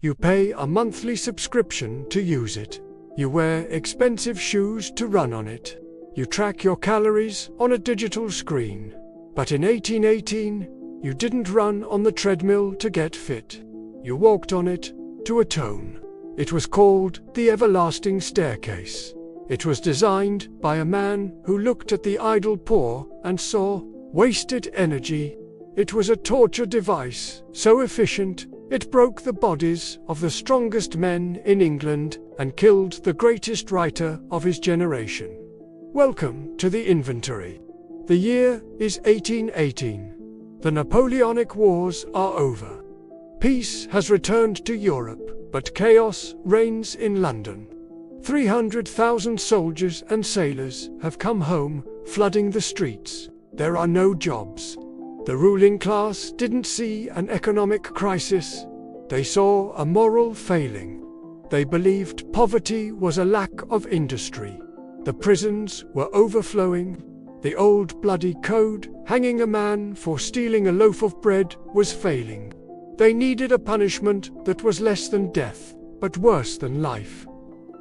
You pay a monthly subscription to use it. You wear expensive shoes to run on it. You track your calories on a digital screen. But in 1818, you didn't run on the treadmill to get fit. You walked on it to atone. It was called the everlasting staircase. It was designed by a man who looked at the idle poor and saw wasted energy. It was a torture device so efficient it broke the bodies of the strongest men in England and killed the greatest writer of his generation. Welcome to the inventory. The year is 1818. The Napoleonic Wars are over. Peace has returned to Europe, but chaos reigns in London. 300,000 soldiers and sailors have come home, flooding the streets. There are no jobs. The ruling class didn't see an economic crisis. They saw a moral failing. They believed poverty was a lack of industry. The prisons were overflowing. The old bloody code, hanging a man for stealing a loaf of bread, was failing. They needed a punishment that was less than death, but worse than life.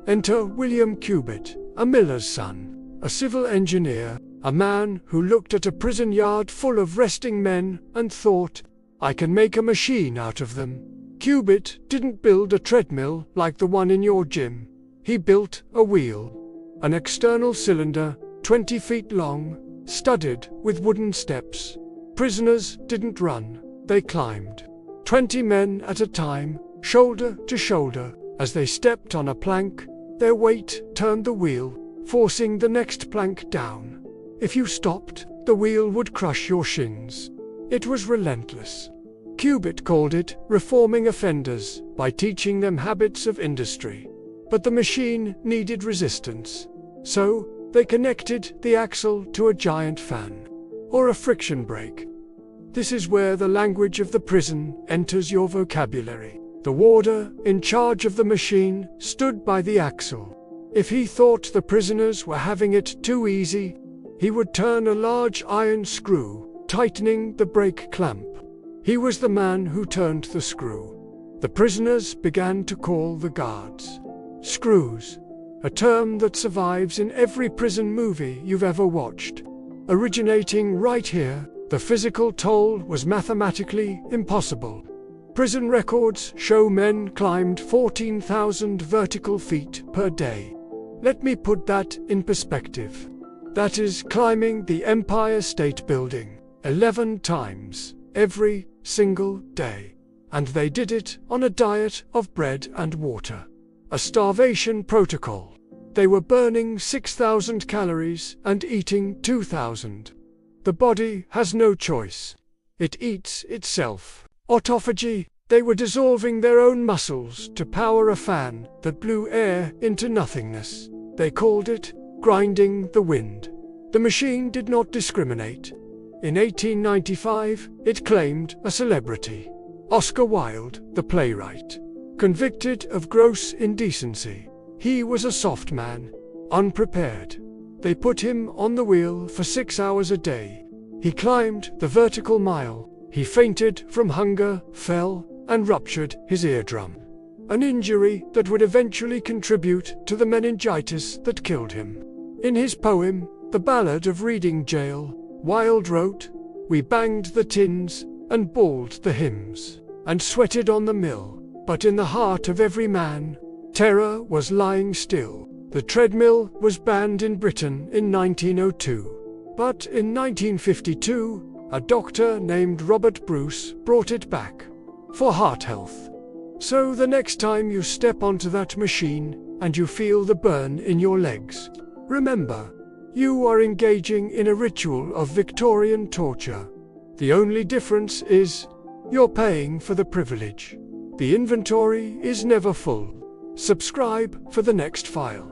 Enter William Cubitt, a miller's son, a civil engineer, a man who looked at a prison yard full of resting men and thought, I can make a machine out of them. Cubitt didn't build a treadmill like the one in your gym. He built a wheel. An external cylinder, 20 feet long, studded with wooden steps. Prisoners didn't run, they climbed. 20 men at a time, shoulder to shoulder. As they stepped on a plank, their weight turned the wheel, forcing the next plank down. If you stopped, the wheel would crush your shins. It was relentless. Cubitt called it reforming offenders by teaching them habits of industry. But the machine needed resistance. So, they connected the axle to a giant fan, or a friction brake. This is where the language of the prison enters your vocabulary. The warder, in charge of the machine, stood by the axle. If he thought the prisoners were having it too easy, he would turn a large iron screw, tightening the brake clamp. He was the man who turned the screw. The prisoners began to call the guards screws, a term that survives in every prison movie you've ever watched. Originating right here, the physical toll was mathematically impossible. Prison records show men climbed 14,000 vertical feet per day. Let me put that in perspective. That is climbing the Empire State Building 11 times every single day. And they did it on a diet of bread and water. A starvation protocol. They were burning 6,000 calories and eating 2,000. The body has no choice. It eats itself. Autophagy. They were dissolving their own muscles to power a fan that blew air into nothingness. They called it grinding the wind. The machine did not discriminate. In 1895, it claimed a celebrity. Oscar Wilde, the playwright. Convicted of gross indecency. He was a soft man, unprepared. They put him on the wheel for 6 hours a day. He climbed the vertical mile. He fainted from hunger, fell, and ruptured his eardrum. An injury that would eventually contribute to the meningitis that killed him. In his poem, The Ballad of Reading Gaol, Wilde wrote, "We banged the tins, and bawled the hymns, and sweated on the mill. But in the heart of every man, terror was lying still." The treadmill was banned in Britain in 1902. But in 1952, a doctor named Robert Bruce brought it back. For heart health. So the next time you step onto that machine, and you feel the burn in your legs, remember, you are engaging in a ritual of Victorian torture. The only difference is, you're paying for the privilege. The inventory is never full. Subscribe for the next file.